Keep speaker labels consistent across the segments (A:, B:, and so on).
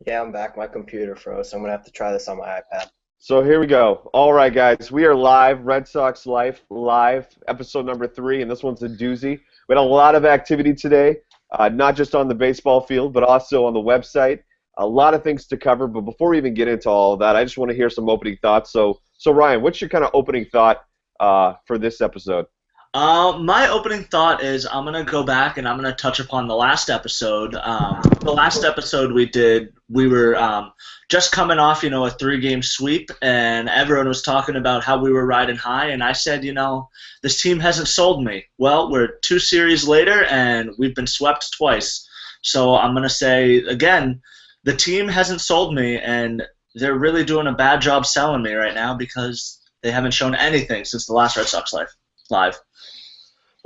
A: Yeah, I'm back. My computer froze, so I'm gonna have to try this on my iPad.
B: So here we go. All right, guys, we are live. Red Sox Life live, episode number 3, and this one's a doozy. We had a lot of activity today, not just on the baseball field, but also on the website. A lot of things to cover. But before we even get into all of that, I just want to hear some opening thoughts. So Ryan, what's your kind of opening thought for this episode?
C: My opening thought is I'm going to go back and I'm going to touch upon the last episode. The last episode we did, we were just coming off, a three-game sweep, and everyone was talking about how we were riding high, and I said, this team hasn't sold me. Well, we're 2 series later, and we've been swept twice. So I'm going to say, again, the team hasn't sold me, and they're really doing a bad job selling me right now because they haven't shown anything since the last Red Sox Live.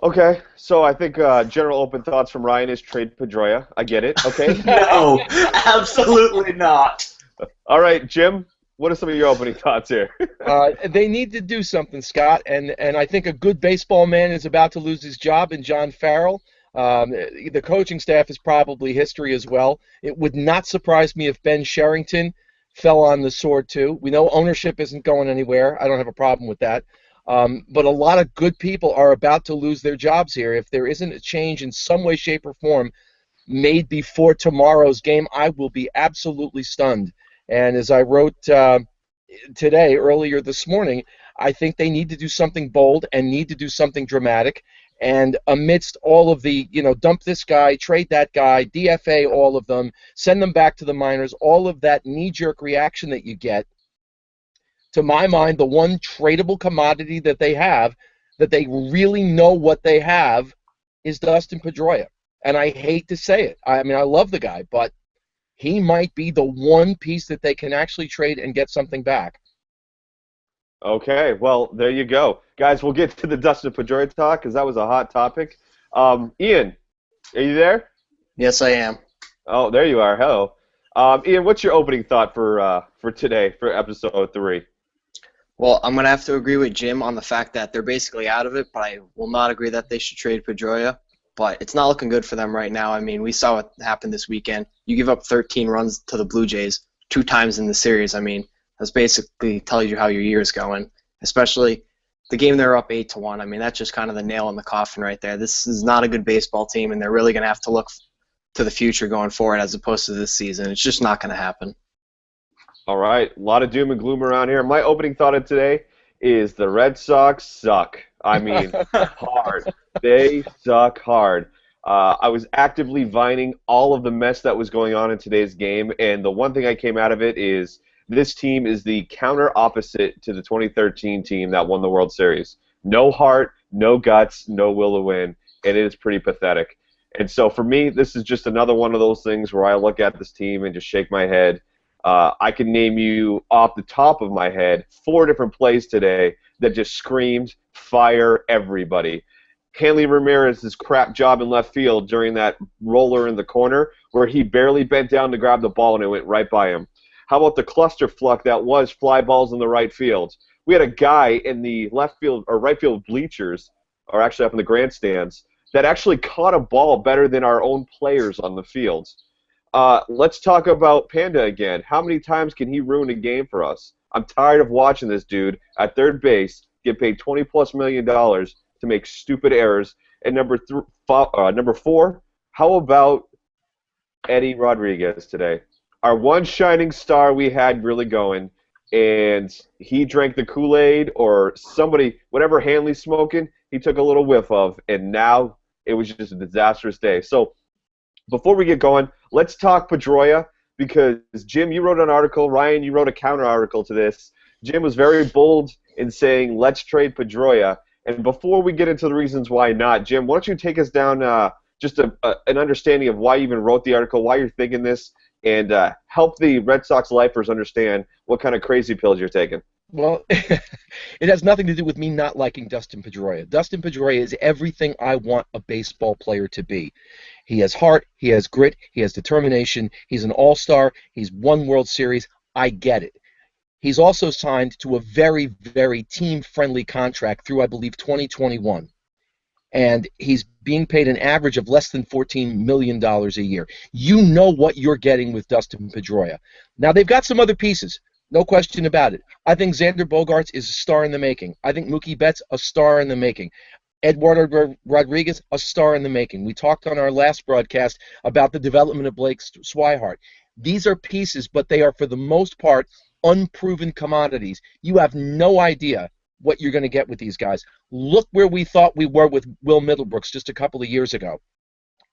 B: Okay, so I think general open thoughts from Ryan is trade Pedroia. I get it. Okay.
C: No, absolutely not.
B: All right, Jim, what are some of your opening thoughts here?
D: They need to do something, Scott, and I think a good baseball man is about to lose his job in John Farrell. The coaching staff is probably history as well. It would not surprise me if Ben Sherrington fell on the sword too. We know ownership isn't going anywhere. I don't have a problem with that. But a lot of good people are about to lose their jobs here. If there isn't a change in some way, shape, or form made before tomorrow's game, I will be absolutely stunned. And as I wrote earlier this morning, I think they need to do something bold and need to do something dramatic. And amidst all of the, dump this guy, trade that guy, DFA all of them, send them back to the minors, all of that knee-jerk reaction that you get, to my mind, the one tradable commodity that they have, that they really know what they have, is Dustin Pedroia. And I hate to say it. I mean, I love the guy, but he might be the one piece that they can actually trade and get something back.
B: Okay, well, there you go. Guys, we'll get to the Dustin Pedroia talk because that was a hot topic. Ian, are you there?
A: Yes, I am.
B: Oh, there you are. Hello. Ian, what's your opening thought for today, for episode 3?
A: Well, I'm gonna have to agree with Jim on the fact that they're basically out of it, but I will not agree that they should trade Pedroia. But it's not looking good for them right now. I mean, we saw what happened this weekend. You give up 13 runs to the Blue Jays 2 times in the series. I mean, that's basically tells you how your year's going. Especially the game they're up 8-1. I mean, that's just kind of the nail in the coffin right there. This is not a good baseball team, and they're really gonna have to look to the future going forward as opposed to this season. It's just not gonna happen.
B: All right, a lot of doom and gloom around here. My opening thought of today is the Red Sox suck. I mean, hard. They suck hard. I was actively vining all of the mess that was going on in today's game, and the one thing I came out of it is this team is the counter opposite to the 2013 team that won the World Series. No heart, no guts, no will to win, and it is pretty pathetic. And so for me, this is just another one of those things where I look at this team and just shake my head. I can name you off the top of my head 4 different plays today that just screamed, fire everybody. Hanley Ramirez's crap job in left field during that roller in the corner where he barely bent down to grab the ball and it went right by him. How about the clusterfuck that was fly balls in the right field? We had a guy in the left field or right field bleachers, or actually up in the grandstands, that actually caught a ball better than our own players on the field. Let's talk about Panda again. How many times can he ruin a game for us? I'm tired of watching this dude at third base get paid $20+ million to make stupid errors. And number 4, how about Eddie Rodriguez today? Our one shining star we had really going, and he drank the Kool-Aid or somebody, whatever Hanley's smoking, he took a little whiff of, and now it was just a disastrous day. So before we get going, let's talk Pedroia because, Jim, you wrote an article. Ryan, you wrote a counter-article to this. Jim was very bold in saying, let's trade Pedroia. And before we get into the reasons why not, Jim, why don't you take us down just an understanding of why you even wrote the article, why you're thinking this, and help the Red Sox lifers understand what kind of crazy pills you're taking.
D: Well, it has nothing to do with me not liking Dustin Pedroia. Dustin Pedroia is everything I want a baseball player to be. He has heart, he has grit, he has determination, he's an all-star, he's won World Series. I get it. He's also signed to a very, very team-friendly contract through, I believe, 2021. and he's being paid an average of less than $14 million a year. You know what you're getting with Dustin Pedroia. Now, they've got some other pieces, no question about it. I think Xander Bogaerts is a star in the making. I think Mookie Betts, a star in the making. Eduardo Rodriguez, a star in the making. We talked on our last broadcast about the development of Blake Swihart. These are pieces, but they are, for the most part, unproven commodities. You have no idea what you're going to get with these guys. Look where we thought we were with Will Middlebrooks just a couple of years ago.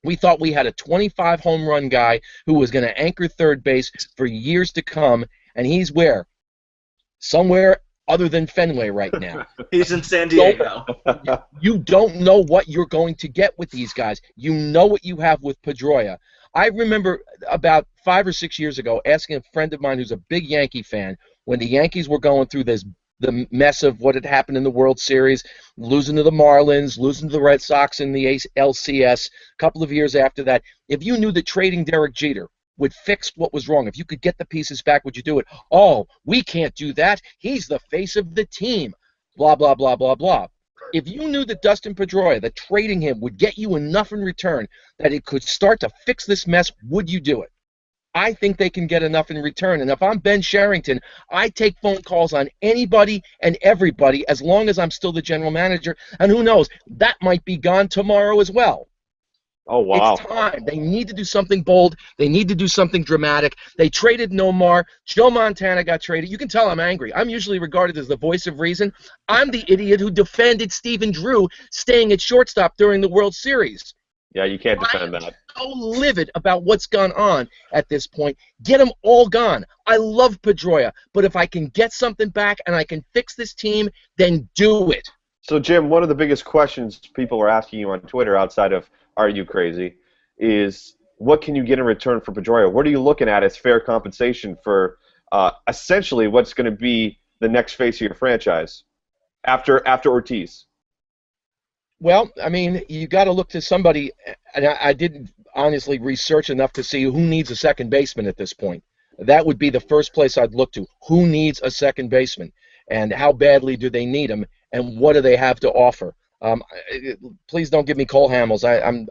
D: We thought we had a 25 home run guy who was going to anchor third base for years to come, and he's where? Somewhere other than Fenway right now.
C: He's in San Diego.
D: You don't know what you're going to get with these guys. You know what you have with Pedroia. I remember about 5 or 6 years ago asking a friend of mine who's a big Yankee fan, when the Yankees were going through the mess of what had happened in the World Series, losing to the Marlins, losing to the Red Sox in the LCS, a couple of years after that, if you knew that trading Derek Jeter would fix what was wrong, if you could get the pieces back, would you do it? Oh, we can't do that. He's the face of the team. Blah, blah, blah, blah, blah. If you knew that Dustin Pedroia, that trading him would get you enough in return that it could start to fix this mess, would you do it? I think they can get enough in return. And if I'm Ben Sherrington, I take phone calls on anybody and everybody as long as I'm still the general manager. And who knows, that might be gone tomorrow as well.
B: Oh, wow.
D: It's time. They need to do something bold. They need to do something dramatic. They traded Nomar. Joe Montana got traded. You can tell I'm angry. I'm usually regarded as the voice of reason. I'm the idiot who defended Stephen Drew staying at shortstop during the World Series.
B: Yeah, you can't defend that.
D: So livid about what's gone on at this point. Get them all gone. I love Pedroia, but if I can get something back and I can fix this team, then do it.
B: So, Jim, one of the biggest questions people are asking you on Twitter outside of "Are you crazy?" is what can you get in return for Pedroia? What are you looking at as fair compensation for essentially what's going to be the next face of your franchise after Ortiz?
D: Well, I mean, you got to look to somebody, and I didn't honestly research enough to see who needs a second baseman at this point. That would be the first place I'd look to. Who needs a second baseman, and how badly do they need him, and what do they have to offer? Please don't give me Cole Hamels.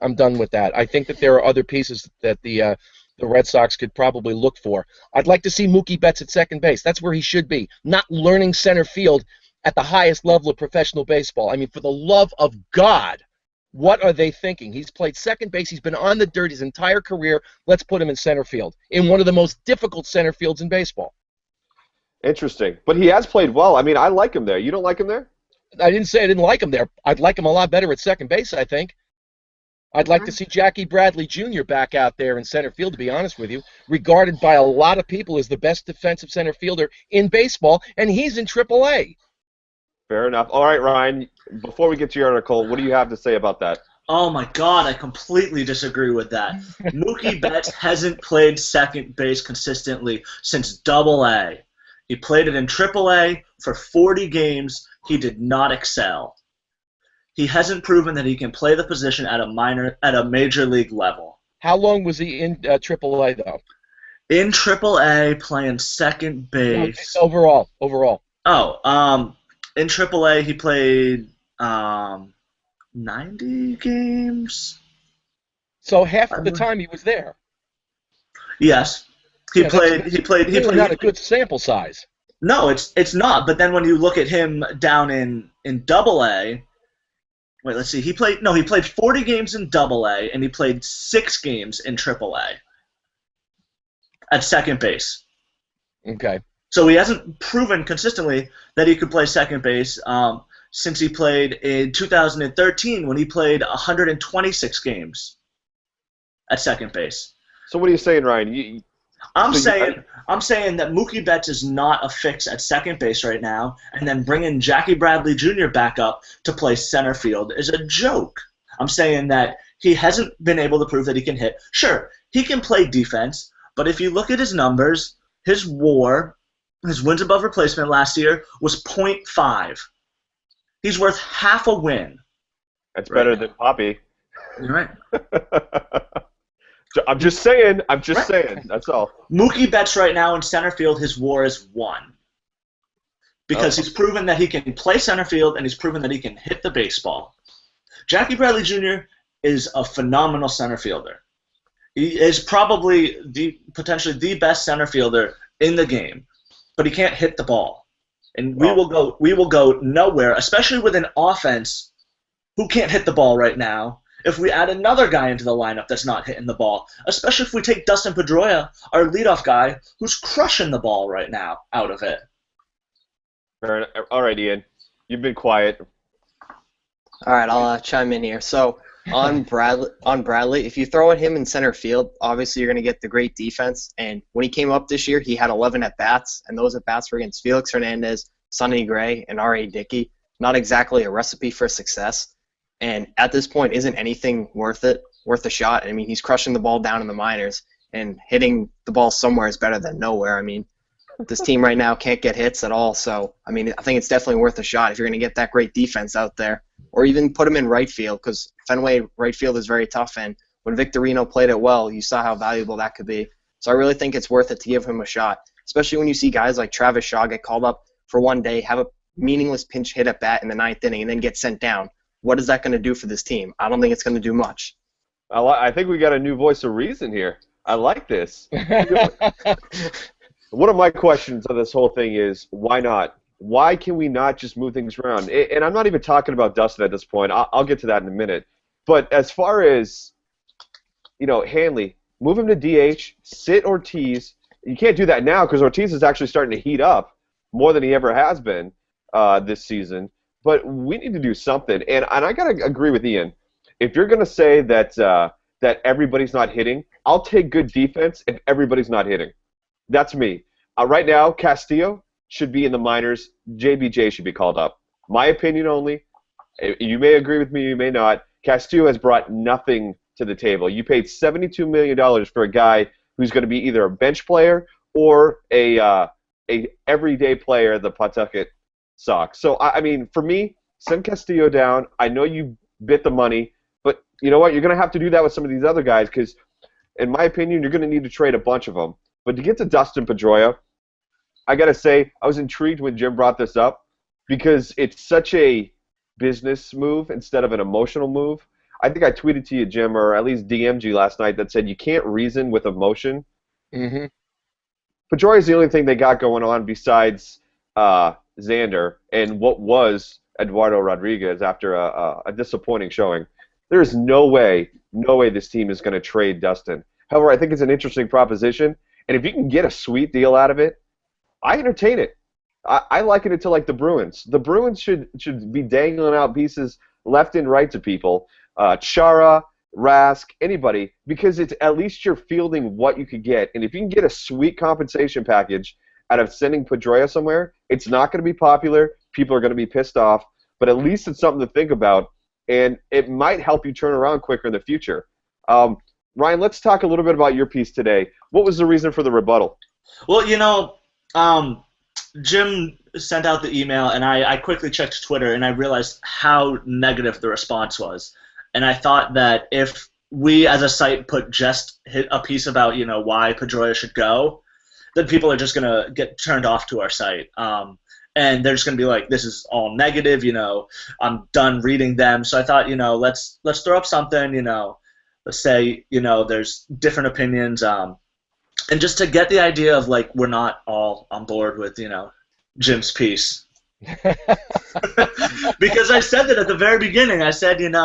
D: I'm done with that. I think that there are other pieces that the Red Sox could probably look for. I'd like to see Mookie Betts at second base. That's where he should be, not learning center field at the highest level of professional baseball. I mean, for the love of God, what are they thinking? He's played second base. He's been on the dirt his entire career. Let's put him in center field, in one of the most difficult center fields in baseball.
B: Interesting. But he has played well. I mean, I like him there. You don't like him there?
D: I didn't say I didn't like him there. I'd like him a lot better at second base, I think. I'd like to see Jackie Bradley Jr. back out there in center field, to be honest with you, regarded by a lot of people as the best defensive center fielder in baseball, and he's in AAA.
B: Fair enough. All right, Ryan, before we get to your article, what do you have to say about that?
C: Oh, my God, I completely disagree with that. Mookie Betts hasn't played second base consistently since AA. He played it in AAA for 40 games. He did not excel. He hasn't proven that he can play the position at a major league level.
D: How long was he in AAA, though?
C: In AAA, playing second base.
D: Overall.
C: Oh, in AAA, he played 90 games.
D: So half of the time he was there.
C: Yes, he played.
D: Not a good sample size.
C: No, it's not. But then when you look at him down in AA, wait, let's see. He played 40 games in AA, and he played 6 games in AAA at second base.
D: Okay.
C: So he hasn't proven consistently that he could play second base since he played in 2013 when he played 126 games at second base.
B: So what are you saying, Ryan?
C: I'm saying that Mookie Betts is not a fix at second base right now, and then bringing Jackie Bradley Jr. back up to play center field is a joke. I'm saying that he hasn't been able to prove that he can hit. Sure, he can play defense, but if you look at his numbers, his WAR, his wins above replacement last year was .5. He's worth half a win.
B: That's better than Poppy.
C: You're right.
B: I'm just saying. That's all.
C: Mookie Betts right now in center field, his WAR is 1. Because he's proven that he can play center field and he's proven that he can hit the baseball. Jackie Bradley Jr. is a phenomenal center fielder. He is probably potentially the best center fielder in the game, but he can't hit the ball. And we will go nowhere, especially with an offense who can't hit the ball right now, if we add another guy into the lineup that's not hitting the ball, especially if we take Dustin Pedroia, our leadoff guy, who's crushing the ball right now, out of it.
B: All right, Ian. You've been quiet.
A: All right, I'll chime in here. So on Bradley, if you throw at him in center field, obviously you're going to get the great defense. And when he came up this year, he had 11 at-bats, and those at-bats were against Felix Hernandez, Sonny Gray, and R.A. Dickey. Not exactly a recipe for success. And at this point, isn't anything worth a shot? I mean, he's crushing the ball down in the minors, and hitting the ball somewhere is better than nowhere. I mean, this team right now can't get hits at all. So, I mean, I think it's definitely worth a shot if you're going to get that great defense out there. Or even put him in right field, because Fenway right field is very tough. And when Victorino played it well, you saw how valuable that could be. So I really think it's worth it to give him a shot, especially when you see guys like Travis Shaw get called up for one day, have a meaningless pinch hit at bat in the ninth inning, and then get sent down. What is that going to do for this team? I don't think it's going to do much.
B: I think we got a new voice of reason here. I like this. One of my questions on this whole thing is, why not? Why can we not just move things around? And I'm not even talking about Dustin at this point. I'll get to that in a minute. But as far as, Hanley, move him to DH, sit Ortiz. You can't do that now because Ortiz is actually starting to heat up more than he ever has been this season. But we need to do something. And I got to agree with Ian. If you're going to say that that everybody's not hitting, I'll take good defense if everybody's not hitting. That's me. Right now, Castillo should be in the minors. JBJ should be called up. My opinion only. You may agree with me, you may not. Castillo has brought nothing to the table. You paid $72 million for a guy who's going to be either a bench player or a everyday player at the Pawtucket Sox. So, I mean, for me, send Castillo down. I know you bit the money, but you know what? You're going to have to do that with some of these other guys because, in my opinion, you're going to need to trade a bunch of them. But to get to Dustin Pedroia, I got to say, I was intrigued when Jim brought this up because it's such a business move instead of an emotional move. I think I tweeted to you, Jim, or at least DM'd you last night that said you can't reason with emotion.
D: Mm-hmm.
B: Pedroia is the only thing they got going on besides Xander and what was Eduardo Rodriguez after a disappointing showing. There is no way this team is going to trade Dustin. However, I think it's an interesting proposition, and if you can get a sweet deal out of it, I entertain it. I liken it to like the Bruins. The Bruins should be dangling out pieces left and right to people. Chara, Rask, anybody, because it's at least you're fielding what you could get. And if you can get a sweet compensation package out of sending Pedroia somewhere, it's not going to be popular. People are going to be pissed off. But at least it's something to think about, and it might help you turn around quicker in the future. Ryan, let's talk a little bit about your piece today. What was the reason for the rebuttal?
C: Well, Jim sent out the email, and I quickly checked Twitter, and I realized how negative the response was. And I thought that if we as a site put just a piece about, why Pedroia should go, then people are just going to get turned off to our site. And they're just going to be like, this is all negative, I'm done reading them. So I thought, let's throw up something, let's say, there's different opinions. And just to get the idea of, like, we're not all on board with, Jim's piece. Because I said that at the very beginning. I said, Jim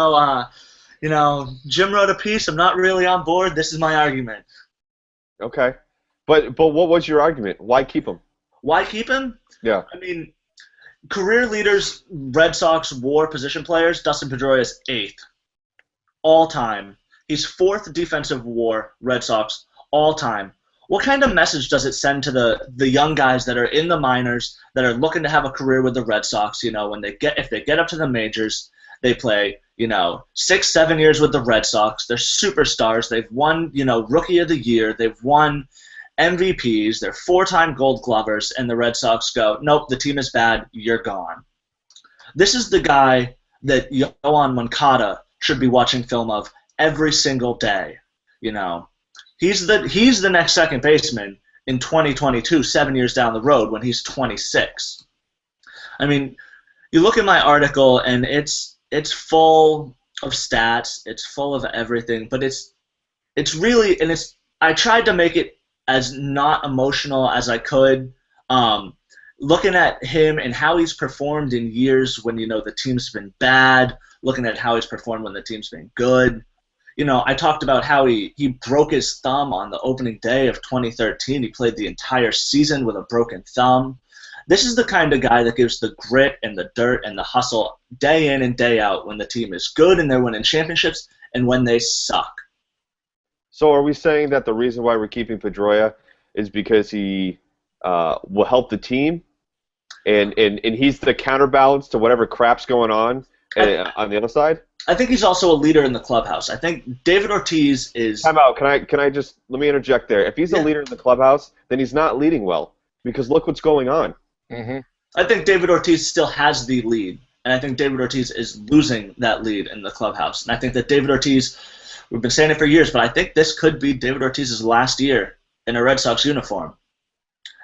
C: wrote a piece. I'm not really on board. This is my argument.
B: Okay. But what was your argument? Why keep him?
C: Why keep him?
B: Yeah.
C: I mean, career leaders, Red Sox WAR position players, Dustin Pedroia is 8th. All time. He's 4th defensive WAR, Red Sox, all time. What kind of message does it send to the young guys that are in the minors that are looking to have a career with the Red Sox? When if they get up to the majors, they play 6-7 years with the Red Sox. They're superstars. They've won Rookie of the Year. They've won MVPs. They're 4-time Gold Glovers, and the Red Sox go, nope, the team is bad. You're gone. This is the guy that Yohan Moncada should be watching film of every single day. He's the next second baseman in 2022, 7 years down the road when he's 26. I mean, you look at my article and it's full of stats. It's full of everything, but it's really, and it's. I tried to make it as not emotional as I could. Looking at him and how he's performed in years when the team's been bad. Looking at how he's performed when the team's been good. I talked about how he broke his thumb on the opening day of 2013. He played the entire season with a broken thumb. This is the kind of guy that gives the grit and the dirt and the hustle day in and day out when the team is good and they're winning championships and when they suck.
B: So are we saying that the reason why we're keeping Pedroia is because he will help the team and he's the counterbalance to whatever crap's going on the other side?
C: I think he's also a leader in the clubhouse. I think David Ortiz is...
B: Time out. Can I just... Let me interject there. If he's a leader in the clubhouse, then he's not leading well because look what's going on.
D: Mm-hmm.
C: I think David Ortiz still has the lead, and I think David Ortiz is losing that lead in the clubhouse. And I think that David Ortiz... We've been saying it for years, but I think this could be David Ortiz's last year in a Red Sox uniform.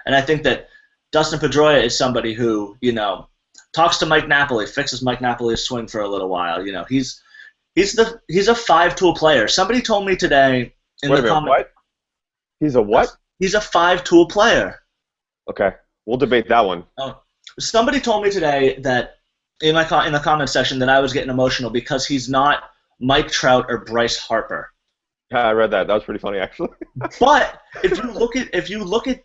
C: And I think that Dustin Pedroia is somebody who, talks to Mike Napoli, fixes Mike Napoli's swing for a little while. He's a five-tool player. Somebody told me today in the comment.
B: What? He's a what?
C: He's a five-tool player.
B: Okay, we'll debate that one.
C: Oh, somebody told me today that in the comment section that I was getting emotional because he's not Mike Trout or Bryce Harper.
B: Yeah, I read that. That was pretty funny, actually.
C: But if you look at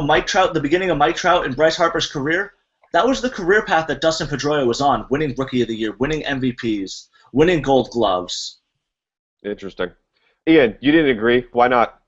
C: Mike Trout, the beginning of Mike Trout and Bryce Harper's career, that was the career path that Dustin Pedroia was on, winning Rookie of the Year, winning MVPs, winning Gold Gloves.
B: Interesting. Ian, you didn't agree. Why not?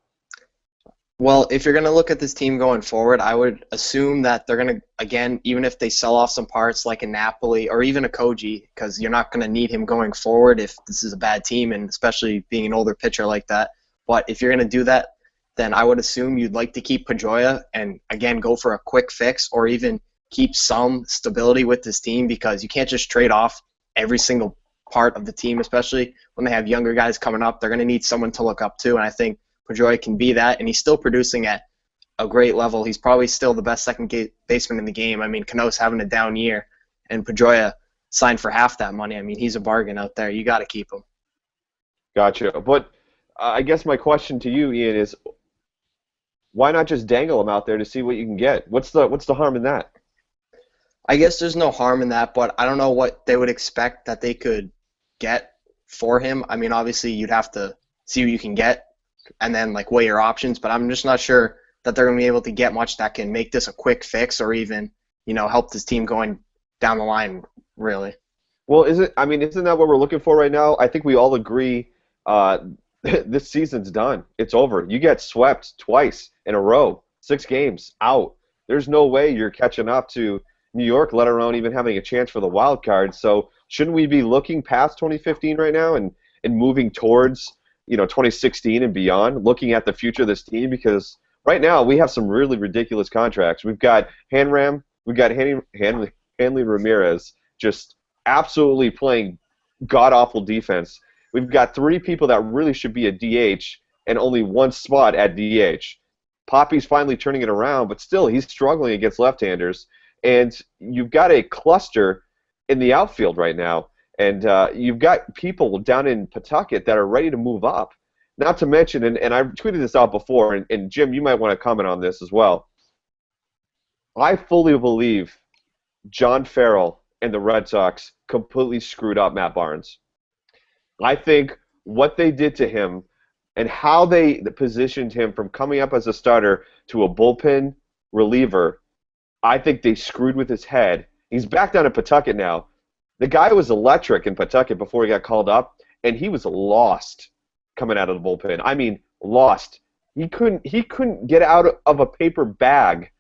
A: Well, if you're going to look at this team going forward, I would assume that they're going to, again, even if they sell off some parts like a Napoli or even a Koji, because you're not going to need him going forward if this is a bad team, and especially being an older pitcher like that. But if you're going to do that, then I would assume you'd like to keep Pedroia and, again, go for a quick fix or even keep some stability with this team because you can't just trade off every single part of the team, especially when they have younger guys coming up. They're going to need someone to look up to, and I think Pedroia can be that, and he's still producing at a great level. He's probably still the best second baseman in the game. I mean, Cano's having a down year, and Pedroia signed for half that money. I mean, he's a bargain out there. You got to keep him.
B: Gotcha. But I guess my question to you, Ian, is why not just dangle him out there to see what you can get? What's the harm in that?
A: I guess there's no harm in that, but I don't know what they would expect that they could get for him. I mean, obviously, you'd have to see what you can get and then weigh your options, but I'm just not sure that they're going to be able to get much that can make this a quick fix or even, help this team going down the line, really.
B: Well, isn't that what we're looking for right now? I think we all agree this season's done. It's over. You get swept twice in a row, 6 games out. There's no way you're catching up to New York, let alone even having a chance for the wild card. So shouldn't we be looking past 2015 right now and moving towards 2016 and beyond, looking at the future of this team? Because right now we have some really ridiculous contracts. We've got Hanley Ramirez just absolutely playing god-awful defense. We've got 3 people that really should be a DH and only 1 spot at DH. Poppy's finally turning it around, but still he's struggling against left-handers. And you've got a cluster in the outfield right now. And you've got people down in Pawtucket that are ready to move up. Not to mention, and I tweeted this out before, and Jim, you might want to comment on this as well. I fully believe John Farrell and the Red Sox completely screwed up Matt Barnes. I think what they did to him and how they positioned him from coming up as a starter to a bullpen reliever, I think they screwed with his head. He's back down in Pawtucket now. The guy was electric in Pawtucket before he got called up, and he was lost coming out of the bullpen. I mean, lost. He couldn't get out of a paper bag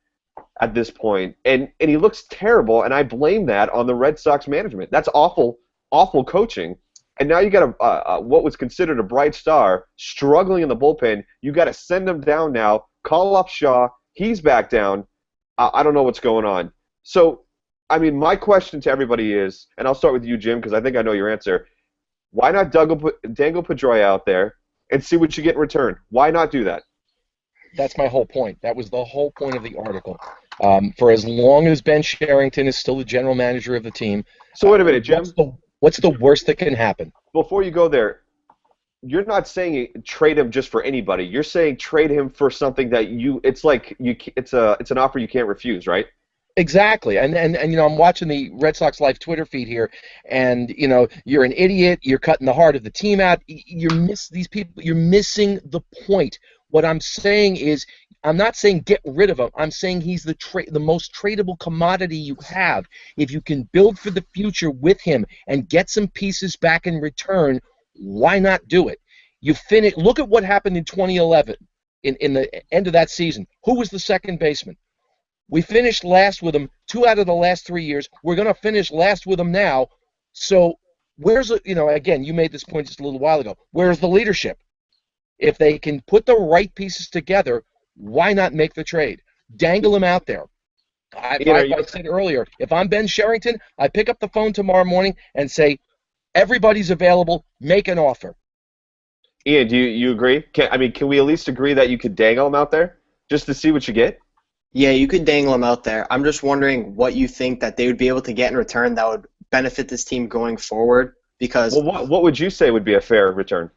B: at this point, and he looks terrible, and I blame that on the Red Sox management. That's awful, awful coaching. And now you got what was considered a bright star struggling in the bullpen. You got to send him down now, call up Shaw. He's back down. I don't know what's going on. So, I mean, my question to everybody is, and I'll start with you, Jim, because I think I know your answer. Why not dangle Pedroia out there and see what you get in return? Why not do that?
D: That's my whole point. That was the whole point of the article. For as long as Ben Sherrington is still the general manager of the team.
B: So wait a minute, Jim.
D: What's the worst that can happen?
B: Before you go there, you're not saying trade him just for anybody. You're saying trade him for something that it's an offer you can't refuse, right?
D: Exactly, and I'm watching the Red Sox Life Twitter feed here, and you're an idiot. You're cutting the heart of the team out. These people. You're missing the point. What I'm saying is, I'm not saying get rid of him. I'm saying he's the most tradable commodity you have. If you can build for the future with him and get some pieces back in return, why not do it? Look at what happened in 2011, in the end of that season. Who was the second baseman? We finished last with him 2 out of the last 3 years. We're going to finish last with him now. So again, you made this point just a little while ago. Where's the leadership? If they can put the right pieces together, why not make the trade? Dangle him out there. I said earlier, if I'm Ben Sherrington, I pick up the phone tomorrow morning and say, everybody's available, make an offer.
B: Ian, do you agree? Can we at least agree that you could dangle him out there just to see what you get?
A: Yeah, you could dangle him out there. I'm just wondering what you think that they would be able to get in return that would benefit this team going forward. Because
B: what would you say would be a fair return?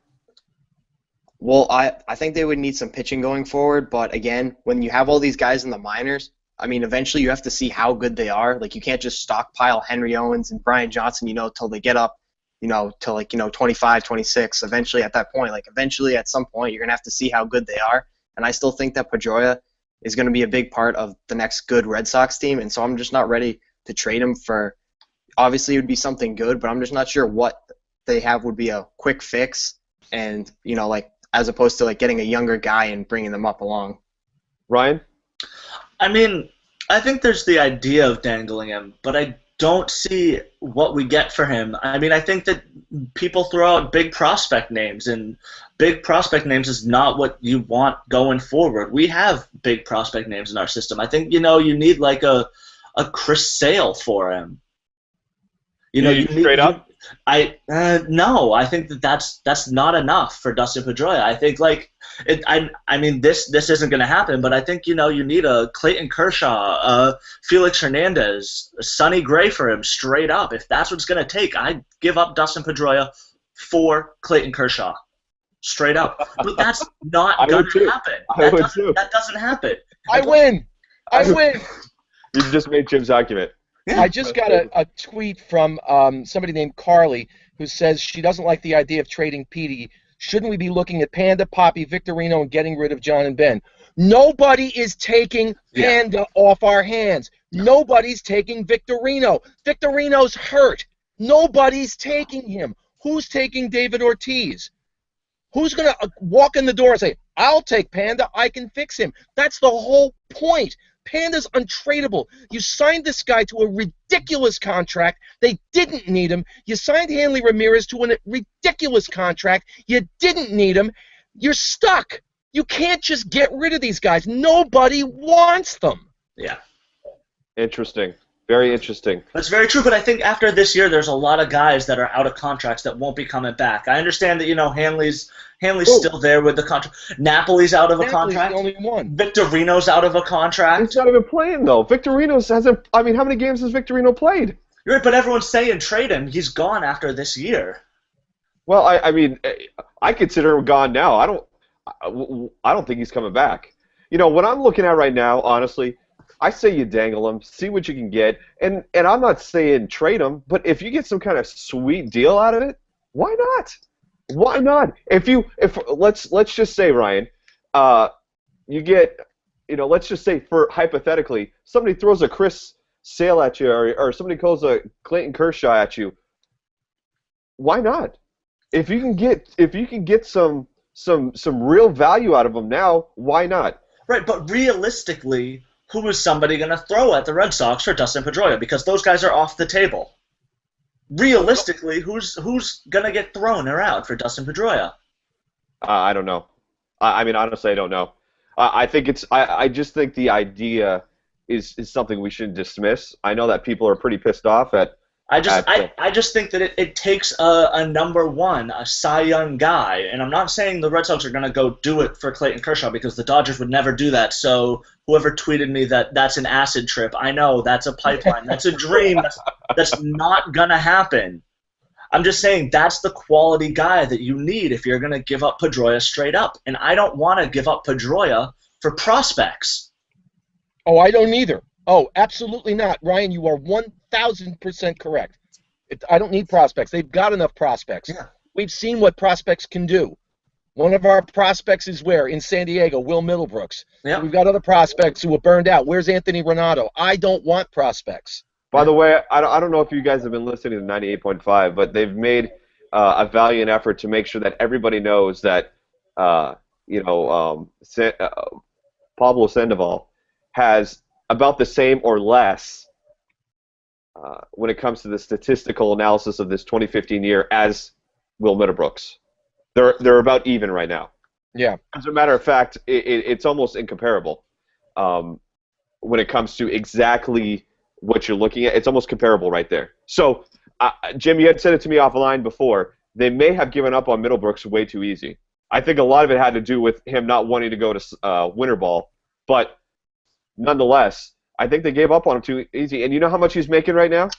A: Well, I think they would need some pitching going forward. But again, when you have all these guys in the minors, eventually you have to see how good they are. Like, you can't just stockpile Henry Owens and Brian Johnson, till they get up, till 25, 26. Eventually, at that point, at some point, you're gonna have to see how good they are. And I still think that Pedroia is going to be a big part of the next good Red Sox team, and so I'm just not ready to trade him for. Obviously, it would be something good, but I'm just not sure what they have would be a quick fix, and as opposed to getting a younger guy and bringing them up along.
B: Ryan?
C: I think there's the idea of dangling him, but I don't see what we get for him. I think that people throw out big prospect names, and big prospect names is not what you want going forward. We have big prospect names in our system. I think, you need a Chris Sale for him. You need
B: straight up?
C: No, I think that's not enough for Dustin Pedroia. I think this isn't going to happen, but I think you need a Clayton Kershaw, Felix Hernandez, Sonny Gray for him straight up. If that's what it's going to take, I'd give up Dustin Pedroia for Clayton Kershaw, straight up. But that's not going to happen. That doesn't happen.
D: I win.
B: You just made Jim's argument.
C: Yeah.
D: I just got a tweet from somebody named Carly who says she doesn't like the idea of trading Petey. Shouldn't we be looking at Panda, Poppy, Victorino, and getting rid of John and Ben? Nobody is taking Panda off our hands. Nobody's taking Victorino. Victorino's hurt. Nobody's taking him. Who's taking David Ortiz? Who's going to walk in the door and say, I'll take Panda, I can fix him? That's the whole point. Panda's untradeable. You signed this guy to a ridiculous contract. They didn't need him. You signed Hanley Ramirez to a ridiculous contract. You didn't need him. You're stuck. You can't just get rid of these guys. Nobody wants them.
C: Yeah.
B: Interesting. Very interesting.
C: That's very true, but I think after this year, there's a lot of guys that are out of contracts that won't be coming back. I understand that, Hanley's still there with the contract. Napoli's out of a contract.
D: The only one.
C: Victorino's out of a contract.
B: He's not even playing, though. Victorino's hasn't. How many games has Victorino played?
C: You're right, but everyone's saying trade him. He's gone after this year.
B: Well, I consider him gone now. I don't think he's coming back. What I'm looking at right now, honestly, I say you dangle him, see what you can get, and I'm not saying trade him, but if you get some kind of sweet deal out of it, why not? Why not? If let's just say, Ryan, you get, let's just say, for hypothetically, somebody throws a Chris Sale at you, or somebody calls a Clayton Kershaw at you, why not? If you can get some real value out of them now, why not?
C: Right, but realistically, who is somebody going to throw at the Red Sox for Dustin Pedroia? Because those guys are off the table. Realistically, who's going to get thrown around for Dustin Pedroia?
B: I don't know. Honestly, I don't know. I just think the idea is something we shouldn't dismiss. I know that people are pretty pissed off at.
C: I just think that it takes a number one, a Cy Young guy, and I'm not saying the Red Sox are going to go do it for Clayton Kershaw because the Dodgers would never do that. So whoever tweeted me that's an acid trip, I know that's a pipeline, that's a dream, that's not going to happen. I'm just saying that's the quality guy that you need if you're going to give up Pedroia straight up. And I don't want to give up Pedroia for prospects.
D: Oh, I don't either. Oh, absolutely not. Ryan, you are 1,000% correct. I don't need prospects. They've got enough prospects.
C: Yeah.
D: We've seen what prospects can do. One of our prospects is where? In San Diego, Will Middlebrooks.
C: Yep.
D: We've got other prospects who are burned out. Where's Anthony Renato? I don't want prospects.
B: By the way, I don't know if you guys have been listening to 98.5, but they've made a valiant effort to make sure that everybody knows that, Pablo Sandoval has about the same or less when it comes to the statistical analysis of this 2015 year as Will Middlebrooks. They're about even right now.
D: Yeah.
B: As a matter of fact, it's almost incomparable when it comes to exactly what you're looking at. It's almost comparable right there. So, Jim, you had said it to me offline before. They may have given up on Middlebrooks way too easy. I think a lot of it had to do with him not wanting to go to winter ball, but nonetheless, I think they gave up on him too easy. And you know how much he's making right now?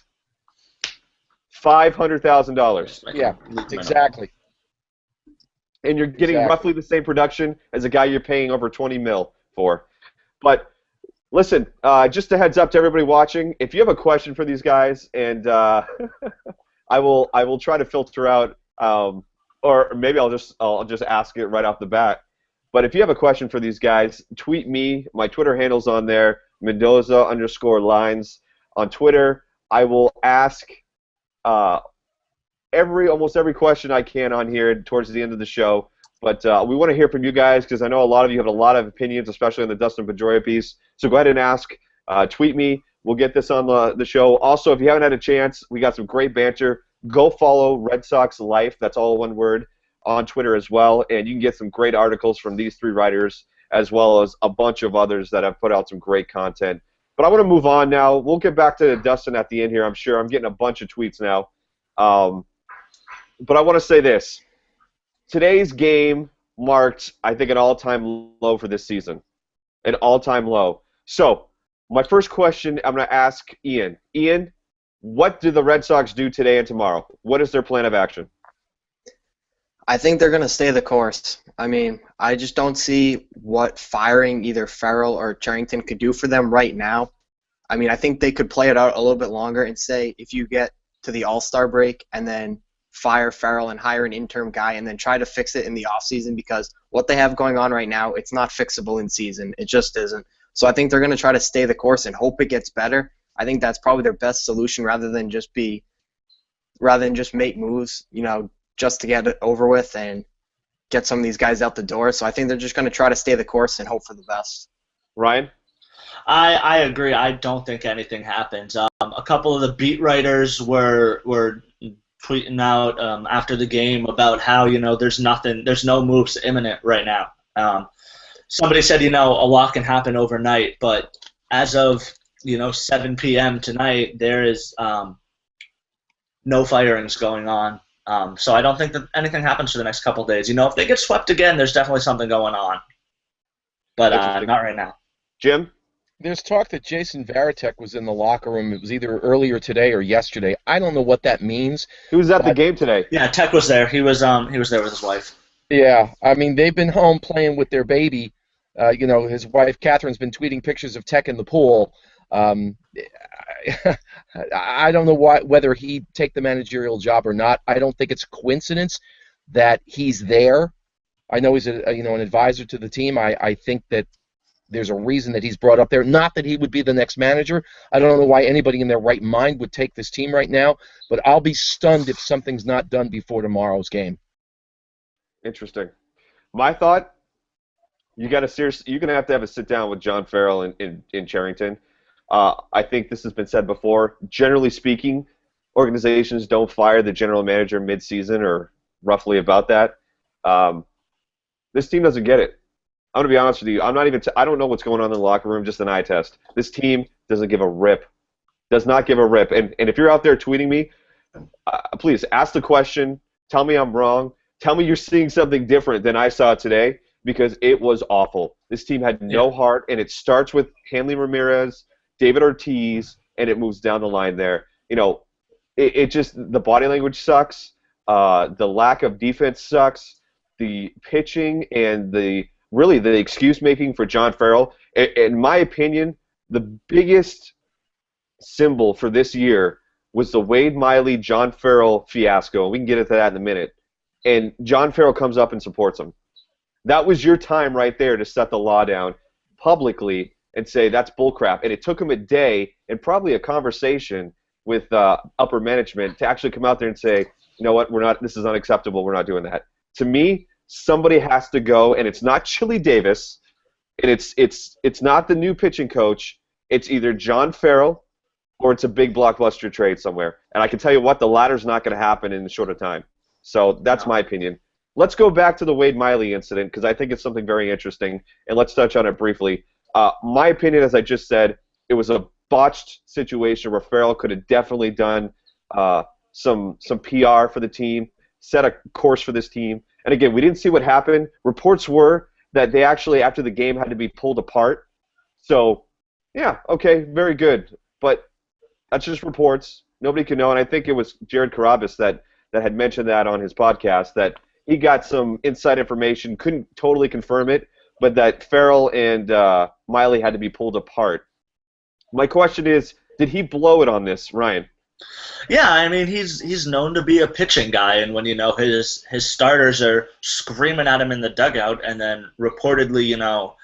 B: $500,000.
D: Yeah, exactly.
B: And you're getting roughly the same production as a guy you're paying over $20 million for. But listen, just a heads up to everybody watching. If you have a question for these guys, and I will try to filter out, or maybe I'll just ask it right off the bat. But if you have a question for these guys, tweet me. My Twitter handle's on there, Mendoza_lines on Twitter. I will ask almost every question I can on here towards the end of the show. But we want to hear from you guys because I know a lot of you have a lot of opinions, especially on the Dustin Pedroia piece. So go ahead and ask. Tweet me. We'll get this on the show. Also, if you haven't had a chance, we got some great banter. Go follow RedSoxLife. That's all one word on Twitter as well. And you can get some great articles from these three writers as well as a bunch of others that have put out some great content. But I want to move on now. We'll get back to Dustin at the end here, I'm sure. I'm getting a bunch of tweets now. But I want to say this. Today's game marked, I think, an all-time low for this season. An all-time low. So, my first question I'm going to ask Ian. Ian, what do the Red Sox do today and tomorrow? What is their plan of action?
A: I think they're going to stay the course. I mean, I just don't see what firing either Farrell or Cherington could do for them right now. I mean, I think they could play it out a little bit longer and say if you get to the All-Star break and then fire Farrell and hire an interim guy and then try to fix it in the offseason, because what they have going on right now, it's not fixable in season. It just isn't. So I think they're going to try to stay the course and hope it gets better. I think that's probably their best solution rather than just make moves, just to get it over with and get some of these guys out the door. So I think they're just going to try to stay the course and hope for the best.
B: Ryan?
C: I agree. I don't think anything happens. A couple of the beat writers were tweeting out after the game about how there's no moves imminent right now. Somebody said a lot can happen overnight, but as of 7 p.m. tonight, there is no firings going on. So I don't think that anything happens for the next couple of days. If they get swept again, there's definitely something going on, but not right now.
B: Jim?
D: There's talk that Jason Varitek was in the locker room. It was either earlier today or yesterday. I don't know what that means.
B: Who was at the game today?
C: Yeah, Tech was there. He was there with his wife.
D: Yeah, I mean, they've been home playing with their baby. His wife Catherine's been tweeting pictures of Tech in the pool. I don't know whether he'd take the managerial job or not. I don't think it's a coincidence that he's there. I know he's an advisor to the team. I think that there's a reason that he's brought up there. Not that he would be the next manager. I don't know why anybody in their right mind would take this team right now, but I'll be stunned if something's not done before tomorrow's game.
B: Interesting. My thought, you're going to have a sit down with John Farrell in Cherington. I think this has been said before. Generally speaking, organizations don't fire the general manager mid-season or roughly about that. This team doesn't get it. I'm going to be honest with you. I don't know what's going on in the locker room, just an eye test. This team doesn't give a rip. Does not give a rip. And if you're out there tweeting me, please ask the question. Tell me I'm wrong. Tell me you're seeing something different than I saw today, because it was awful. This team had no heart, and it starts with Hanley Ramirez, David Ortiz, and it moves down the line there. it just the body language sucks. The lack of defense sucks. The pitching and the excuse making for John Farrell. In my opinion, the biggest symbol for this year was the Wade Miley John Farrell fiasco. We can get into that in a minute. And John Farrell comes up and supports him. That was your time right there to set the law down publicly and say that's bullcrap. And it took him a day and probably a conversation with upper management to actually come out there and say, you know what, this is unacceptable. We're not doing that. To me, somebody has to go, and it's not Chili Davis, and it's not the new pitching coach. It's either John Farrell or it's a big blockbuster trade somewhere. And I can tell you what, the latter's not going to happen in a shorter time. So that's my opinion. Let's go back to the Wade Miley incident because I think it's something very interesting, and let's touch on it briefly. My opinion, as I just said, it was a botched situation where Farrell could have definitely done some PR for the team, set a course for this team. And again, we didn't see what happened. Reports were that they actually, after the game, had to be pulled apart. So, yeah, okay, very good. But that's just reports. Nobody can know. And I think it was Jared Carabas that had mentioned that on his podcast, that he got some inside information, couldn't totally confirm it, but that Farrell and Miley had to be pulled apart. My question is, did he blow it on this, Ryan?
C: Yeah, I mean, he's known to be a pitching guy, and when, you know, his starters are screaming at him in the dugout and then reportedly, you know,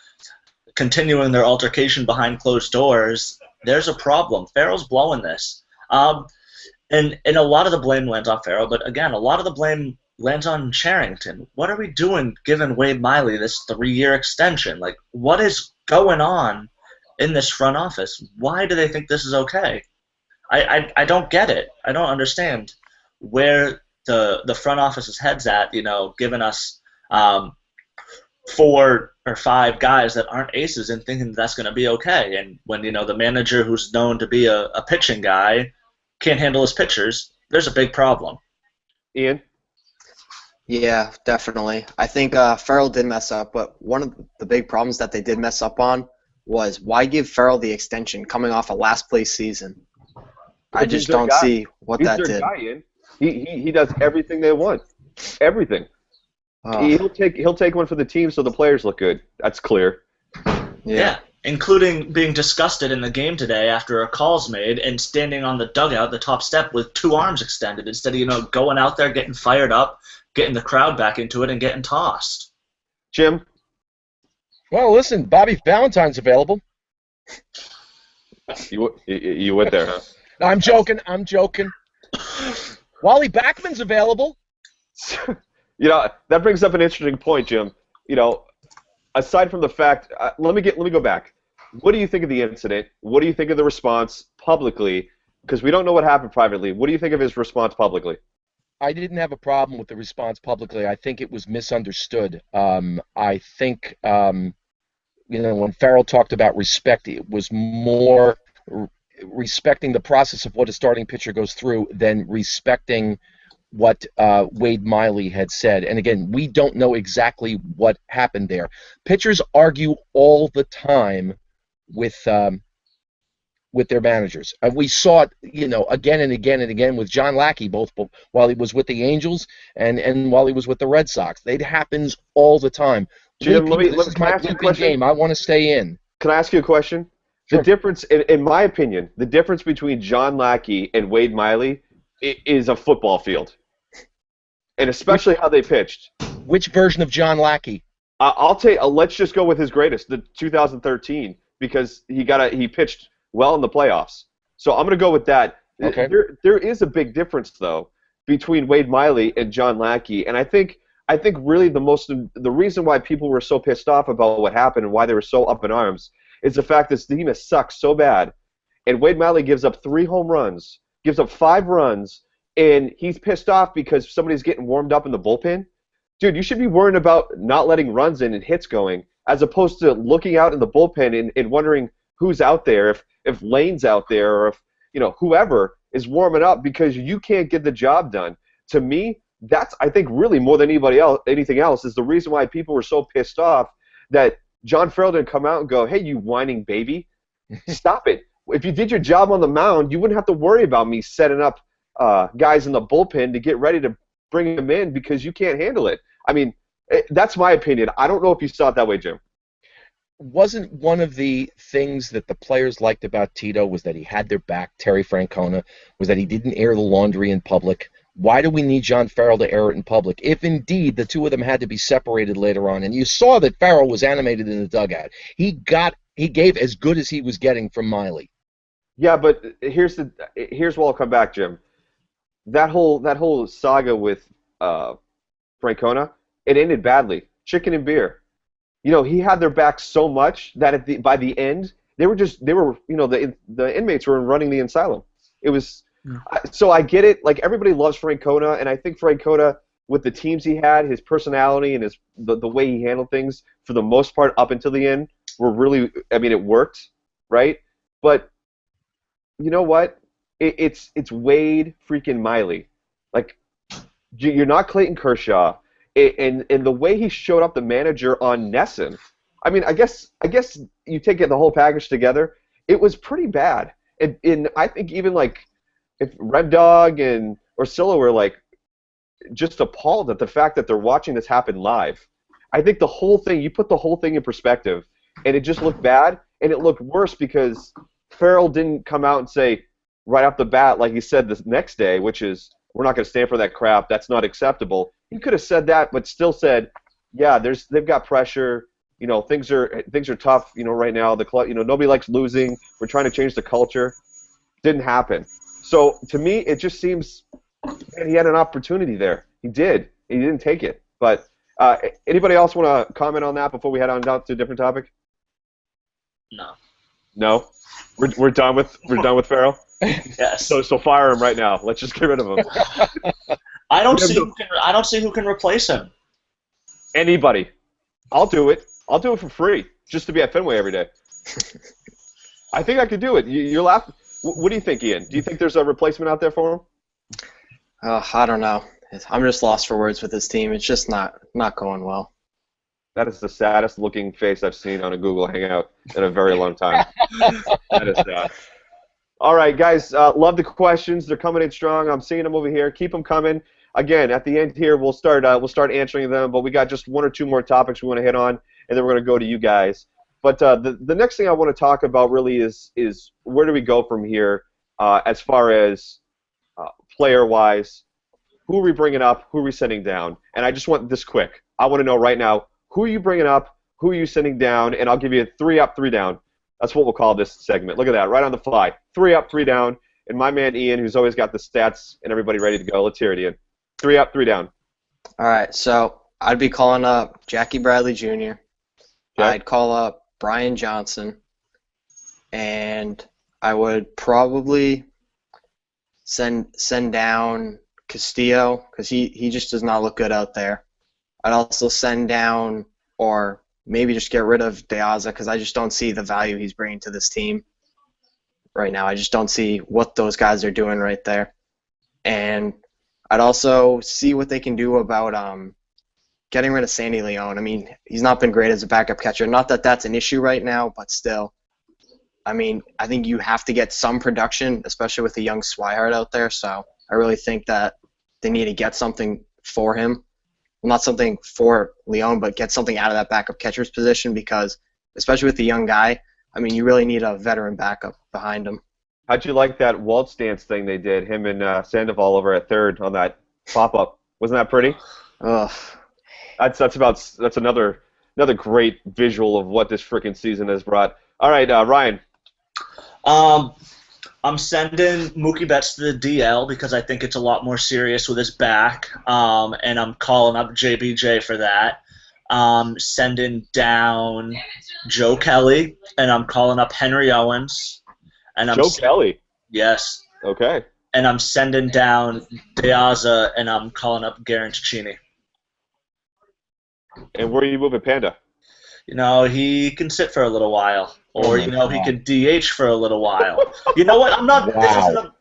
C: continuing their altercation behind closed doors, there's a problem. Farrell's blowing this. And a lot of the blame lands on Farrell, but again, a lot of the blame lands on Cherington. What are we doing giving Wade Miley this 3-year extension? Like, what is going on in this front office? Why do they think this is okay? I don't get it. I don't understand where the front office's head's at, you know, giving us 4 or 5 guys that aren't aces and thinking that's going to be okay. And when, you know, the manager who's known to be a pitching guy can't handle his pitchers, there's a big problem.
B: Ian?
A: Yeah, definitely. I think Farrell did mess up, but one of the big problems that they did mess up on was why give Farrell the extension coming off a last-place season? I just don't see what that did.
B: Guy, Ian. He does everything they want. Everything. He'll take one for the team so the players look good. That's clear.
C: Yeah, including being disgusted in the game today after a call's made and standing on the dugout, the top step, with 2 arms extended instead of, you know, going out there, getting fired up, getting the crowd back into it, and getting tossed.
B: Jim?
D: Well, listen, Bobby Valentine's available.
B: You went there, huh?
D: I'm joking. Wally Backman's available.
B: You know, that brings up an interesting point, Jim. You know, aside from the fact, let me go back. What do you think of the incident? What do you think of the response publicly? Because we don't know what happened privately. What do you think of his response publicly?
D: I didn't have a problem with the response publicly. I think it was misunderstood. I think, you know, when Farrell talked about respect, it was more respecting the process of what a starting pitcher goes through than respecting what Wade Miley had said. And again, we don't know exactly what happened there. Pitchers argue all the time with their managers. We saw it, you know, again and again and again with John Lackey, both while he was with the Angels and while he was with the Red Sox. It happens all the time.
B: Jim,
D: this is my game. I want to stay in.
B: Can I ask you a question?
D: Sure.
B: The difference, in my opinion, the difference between John Lackey and Wade Miley is a football field, and especially how they pitched.
D: Which version of John Lackey?
B: I'll take. Let's just go with his greatest, the 2013, because he pitched well in the playoffs. So I'm going to go with that.
D: Okay.
B: There is a big difference though between Wade Miley and John Lackey, and I think really the reason why people were so pissed off about what happened and why they were so up in arms is the fact this team has sucked so bad, and Wade Miley gives up 3 home runs, gives up 5 runs, and he's pissed off because somebody's getting warmed up in the bullpen. Dude, you should be worrying about not letting runs in and hits going, as opposed to looking out in the bullpen and wondering who's out there, if Lane's out there, or if, you know, whoever is warming up because you can't get the job done. To me, that's, I think, really more than anything else, is the reason why people were so pissed off that John Farrell didn't come out and go, hey, you whining baby, stop it. If you did your job on the mound, you wouldn't have to worry about me setting up guys in the bullpen to get ready to bring him in because you can't handle it. I mean, that's my opinion. I don't know if you saw it that way, Jim.
D: Wasn't one of the things that the players liked about Tito was that he had their back, Terry Francona, was that he didn't air the laundry in public? Why do we need John Farrell to air it in public if indeed the two of them had to be separated later on? And you saw that Farrell was animated in the dugout. He gave as good as he was getting from Miley.
B: Yeah, but here's where I'll come back, Jim. That whole saga with Francona, it ended badly. Chicken and beer. You know, he had their back so much that by the end, the inmates were running the asylum. It was so I get it. Like, everybody loves Francona, and I think Francona, with the teams he had, his personality and the way he handled things, for the most part, up until the end, were really. I mean, it worked, right? But you know what? It's Wade freaking Miley. Like, you're not Clayton Kershaw. And the way he showed up, the manager on Nesson, I mean, I guess you take the whole package together, it was pretty bad. And I think even like if Red Dog and Orsillo were like just appalled at the fact that they're watching this happen live. I think the whole thing, you put the whole thing in perspective, and it just looked bad, and it looked worse because Farrell didn't come out and say right off the bat, like he said the next day, which is, we're not going to stand for that crap. That's not acceptable. He could have said that, but still said, yeah, they've got pressure. You know, things are tough. You know, right now the club. You know, nobody likes losing. We're trying to change the culture. Didn't happen. So to me, it just seems he had an opportunity there. He did. He didn't take it. But anybody else want to comment on that before we head on down to a different topic?
C: No.
B: No. We're done with Farrell.
C: Yes.
B: So fire him right now. Let's just get rid of him.
C: I don't see who can replace him.
B: Anybody. I'll do it. I'll do it for free, just to be at Fenway every day. I think I could do it. You're laughing. What do you think, Ian? Do you think there's a replacement out there for him?
A: I don't know. I'm just lost for words with this team. It's just not going well.
B: That is the saddest looking face I've seen on a Google Hangout in a very long time. That is sad. All right, guys, love the questions. They're coming in strong. I'm seeing them over here. Keep them coming. Again, at the end here, we'll start answering them, but we got just one or two more topics we want to hit on, and then we're going to go to you guys. But the next thing I want to talk about really is where do we go from here as far as player-wise? Who are we bringing up? Who are we sending down? And I just want this quick. I want to know right now, who are you bringing up? Who are you sending down? And I'll give you a 3 up, 3 down. That's what we'll call this segment. Look at that, right on the fly. 3 up, 3 down. And my man Ian, who's always got the stats and everybody ready to go. Let's hear it, Ian. 3 up, 3 down.
A: All right, so I'd be calling up Jackie Bradley Jr. Okay. I'd call up Brian Johnson. And I would probably send down Castillo because he just does not look good out there. I'd also send down or maybe just get rid of De Aza because I just don't see the value he's bringing to this team right now. I just don't see what those guys are doing right there. And I'd also see what they can do about getting rid of Sandy Leon. I mean, he's not been great as a backup catcher. Not that that's an issue right now, but still. I mean, I think you have to get some production, especially with the young Swihart out there. So I really think that they need to get something for him. Well, not something for Leon, but get something out of that backup catcher's position because, especially with the young guy, I mean, you really need a veteran backup behind him.
B: How'd you like that waltz dance thing they did, him and Sandoval over at third on that pop-up? Wasn't that pretty?
A: Ugh.
B: That's another great visual of what this freaking season has brought. All right, Ryan.
C: I'm sending Mookie Betts to the DL because I think it's a lot more serious with his back, and I'm calling up JBJ for that. Sending down Joe Kelly, and I'm calling up Henry Owens. And
B: Joe Kelly?
C: Yes.
B: Okay.
C: And I'm sending down De Aza, and I'm calling up Garanticini.
B: And where are you moving Panda?
C: You know, he can sit for a little while. Or, he could DH for a little while. You know what? I'm not...
D: Wow.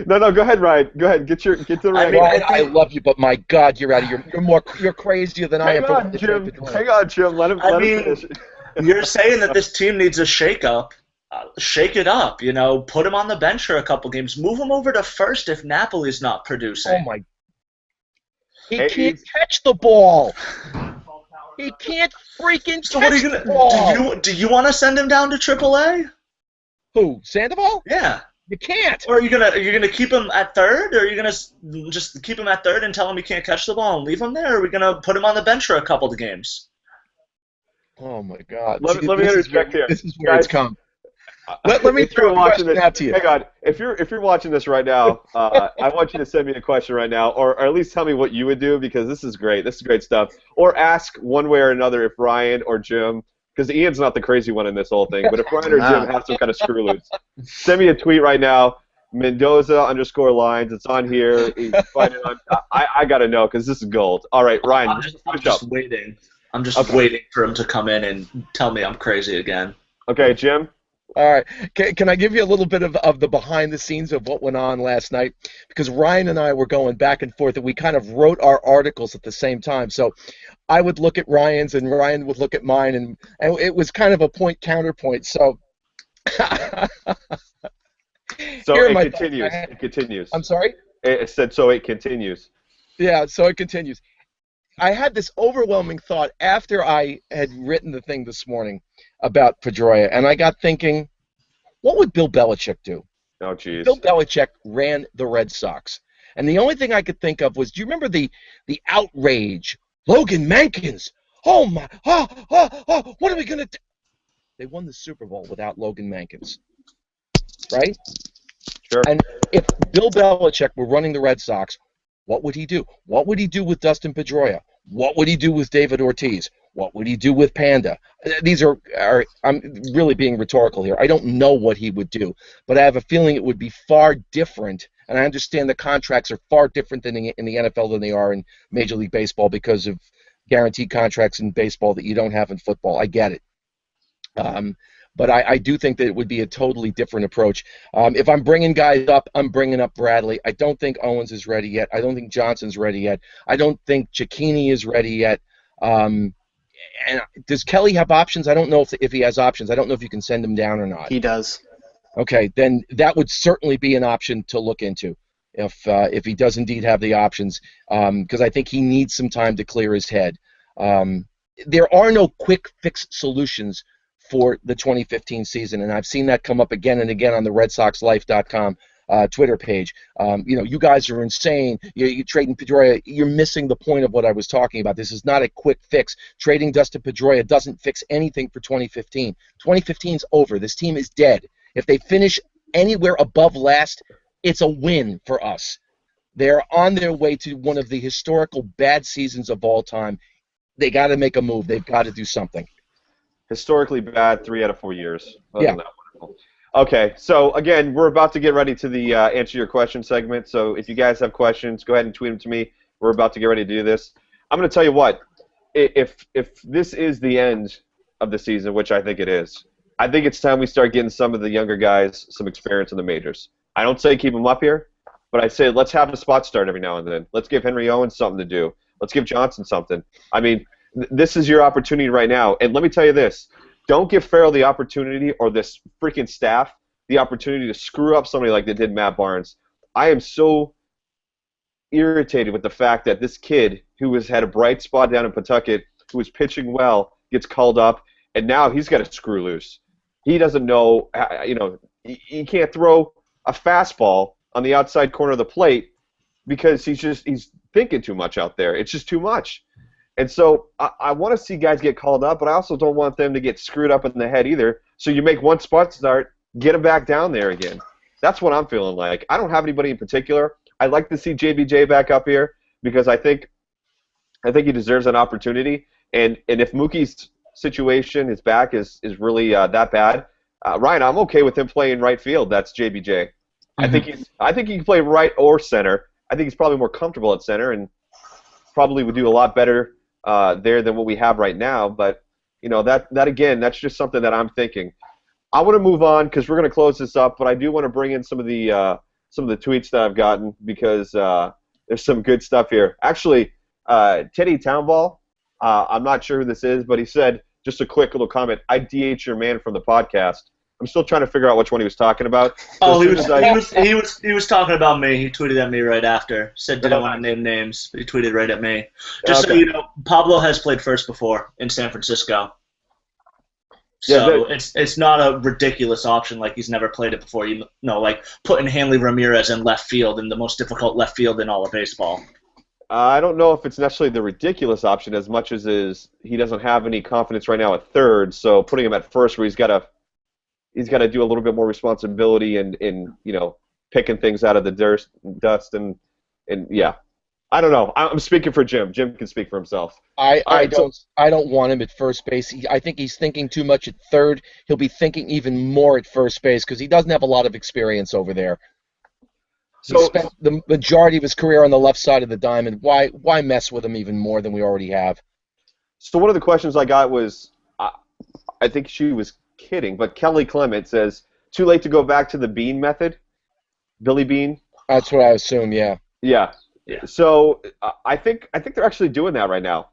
B: No, go ahead, Ryan. Go ahead. Get the right.
D: I mean, I love you, but my God, you're out of your... You're crazier than I am.
B: Hang on, Jim. Hang on, Jim. Let him finish.
C: You're saying that this team needs a shakeup. shake it up. Put him on the bench for a couple games. Move him over to first if Napoli's not producing.
D: Oh my! He can't catch the ball. He can't freaking
C: So what are
D: catch
C: you
D: the
C: gonna
D: ball.
C: do? You want to send him down to AAA?
D: Who? Sandoval?
C: Yeah.
D: You can't.
C: Or are you gonna keep him at third, or are you gonna just keep him at third and tell him he can't catch the ball and leave him there? Or are we gonna put him on the bench for a couple of games?
D: Oh my God!
B: Let me interject here.
D: This is where
B: Guys,
D: it's come. Let me throw a question out to you.
B: Hang on. If you're watching this right now, I want you to send me a question right now, or at least tell me what you would do, because this is great. This is great stuff. Or ask one way or another if Ryan or Jim, because Ian's not the crazy one in this whole thing, but if Ryan or Jim have some kind of screw loose, send me a tweet right now. Mendoza_lines. It's on here. I gotta know, because this is gold. All right, Ryan.
C: I'm just waiting. I'm just waiting for him to come in and tell me I'm crazy again.
B: Okay, Jim.
D: All right. Can I give you a little bit of the behind the scenes of what went on last night? Because Ryan and I were going back and forth, and we kind of wrote our articles at the same time. So I would look at Ryan's, and Ryan would look at mine, and it was kind of a point counterpoint. So.
B: So it continues. It continues.
D: I'm sorry?
B: It said so it continues.
D: Yeah, so it continues. I had this overwhelming thought after I had written the thing this morning about Pedroia, and I got thinking, what would Bill Belichick do?
B: Oh, jeez.
D: Bill Belichick ran the Red Sox, and the only thing I could think of was, do you remember the outrage? Logan Mankins. Oh my! What are we gonna do? They won the Super Bowl without Logan Mankins, right?
B: Sure.
D: And if Bill Belichick were running the Red Sox, what would he do? What would he do with Dustin Pedroia? What would he do with David Ortiz? What would he do with Panda? These are I'm really being rhetorical here. I don't know what he would do, but I have a feeling it would be far different, and I understand the contracts are far different in the NFL than they are in Major League Baseball because of guaranteed contracts in baseball that you don't have in football. I get it. But I do think that it would be a totally different approach. If I'm bringing guys up, I'm bringing up Bradley. I don't think Owens is ready yet. I don't think Johnson's ready yet. I don't think Cicchini is ready yet. And does Kelly have options? I don't know if he has options. I don't know if you can send him down or not.
A: He does.
D: Okay, then that would certainly be an option to look into if he does indeed have the options, because I think he needs some time to clear his head. There are no quick fix solutions for the 2015 season, and I've seen that come up again and again on the RedSoxLife.com Twitter page. You guys are insane. You're trading Pedroia. You're missing the point of what I was talking about. This is not a quick fix. Trading Dustin Pedroia doesn't fix anything for 2015. 2015's over. This team is dead. If they finish anywhere above last, it's a win for us. They're on their way to one of the historical bad seasons of all time. They got to make a move. They've got to do something.
B: Historically bad, 3 out of 4 years.
D: Yeah.
B: Okay, so again, we're about to get ready to the answer your question segment. So if you guys have questions, go ahead and tweet them to me. We're about to get ready to do this. I'm going to tell you what. If this is the end of the season, which I think it is, I think it's time we start getting some of the younger guys some experience in the majors. I don't say keep them up here, but I say let's have a spot start every now and then. Let's give Henry Owens something to do. Let's give Johnson something. I mean, this is your opportunity right now. And let me tell you this. Don't give Farrell the opportunity, or this freaking staff, the opportunity to screw up somebody like they did Matt Barnes. I am so irritated with the fact that this kid who has had a bright spot down in Pawtucket, who was pitching well, gets called up, and now he's got a screw loose. He doesn't know, he can't throw a fastball on the outside corner of the plate because he's thinking too much out there. It's just too much. And so I want to see guys get called up, but I also don't want them to get screwed up in the head either. So you make one spot start, get them back down there again. That's what I'm feeling like. I don't have anybody in particular. I'd like to see JBJ back up here because I think he deserves an opportunity. And if Mookie's situation, his back is really that bad, Ryan, I'm okay with him playing right field. That's JBJ. Mm-hmm. I think he can play right or center. I think he's probably more comfortable at center and probably would do a lot better there than what we have right now. But that again, that's just something that I'm thinking. I want to move on because we're going to close this up, but I do want to bring in some of the tweets that I've gotten because there's some good stuff here. Actually, Teddy Townball, I'm not sure who this is, but he said just a quick little comment. I DH your man from the podcast. I'm still trying to figure out which one he was talking about. So
C: Oh, he was talking about me. He tweeted at me right after. Said didn't want to name names, but he tweeted right at me. Just so you know, Pablo has played first before in San Francisco. So it's not a ridiculous option like he's never played it before. You know, like putting Hanley Ramirez in left field in the most difficult left field in all of baseball.
B: I don't know if it's necessarily the ridiculous option as much as he doesn't have any confidence right now at third. So putting him at first, where he's got to do a little bit more responsibility and you know, picking things out of the dust and yeah. I don't know. I'm speaking for Jim. Jim can speak for himself.
D: I don't want him at first base. I think he's thinking too much at third. He'll be thinking even more at first base because he doesn't have a lot of experience over there. He spent the majority of his career on the left side of the diamond. Why mess with him even more than we already have?
B: So one of the questions I got was, I think she was kidding, but Kelly Clement says, too late to go back to the Bean method? Billy Bean?
D: That's what I assume, yeah.
B: Yeah. So I think they're actually doing that right now.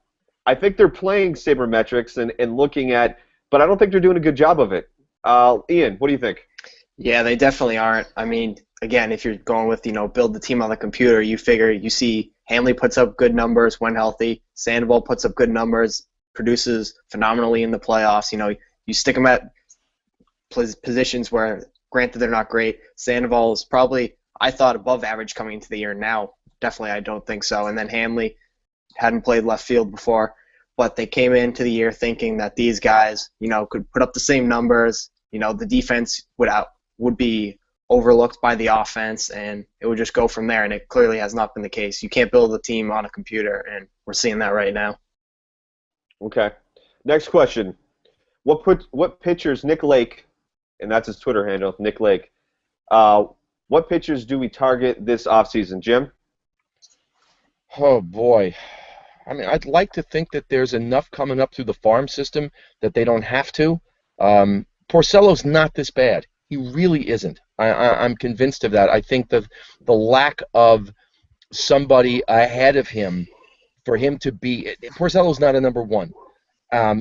B: I think they're playing sabermetrics and looking at, but I don't think they're doing a good job of it. Ian, what do you think?
A: Yeah, they definitely aren't. I mean, again, if you're going with, you know, build the team on the computer, you see Hanley puts up good numbers when healthy. Sandoval puts up good numbers, produces phenomenally in the playoffs. You know, you stick them at positions where, granted, they're not great. Sandoval is probably, I thought, above average coming into the year. Now, definitely I don't think so. And then Hanley hadn't played left field before, but they came into the year thinking that these guys, you know, could put up the same numbers. You know, the defense would be overlooked by the offense, and it would just go from there, and it clearly has not been the case. You can't build a team on a computer, and we're seeing that right now.
B: Okay. Next question. What pitchers, Nick Lake, and that's his Twitter handle, Nick Lake, what pitchers do we target this offseason, Jim?
D: Oh, boy. I mean, I'd like to think that there's enough coming up through the farm system that they don't have to. Porcello's not this bad. He really isn't. I'm convinced of that. I think that the lack of somebody ahead of him for him to be – Porcello's not a number one.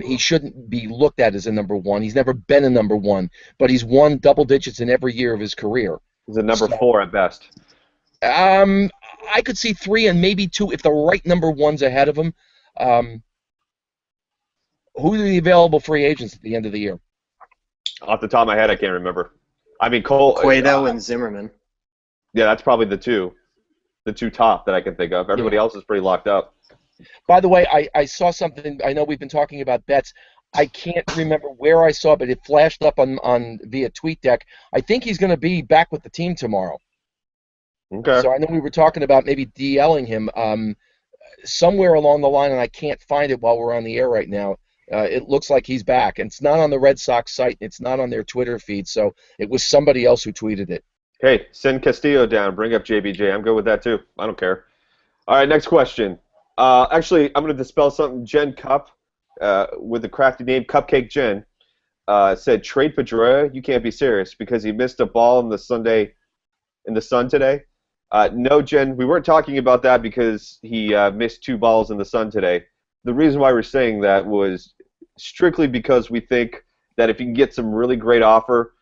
D: He shouldn't be looked at as a number one. He's never been a number one, but he's won double digits in every year of his career.
B: He's a number four at best.
D: I could see 3 and maybe 2 if the right number one's ahead of him. Who are the available free agents at the end of the year?
B: Off the top of my head, I can't remember. I mean,
A: Cueto and Zimmerman.
B: Yeah, that's probably the two top that I can think of. Everybody else is pretty locked up.
D: By the way, I saw something. I know we've been talking about bets. I can't remember where I saw it, but it flashed up on via TweetDeck. I think he's going to be back with the team tomorrow.
B: Okay.
D: So I know we were talking about maybe DLing him somewhere along the line, and I can't find it while we're on the air right now. It looks like he's back. And it's not on the Red Sox site. It's not on their Twitter feed, so it was somebody else who tweeted it.
B: Hey, send Castillo down. Bring up JBJ. I'm good with that, too. I don't care. All right, next question. Actually, I'm going to dispel something. Jen Cup, with the crafty name Cupcake Jen, said, trade Pedroia? You can't be serious because he missed a ball in the sun today. No, Jen, we weren't talking about that because he missed 2 balls in the sun today. The reason why we're saying that was strictly because we think that if you can get some really great offer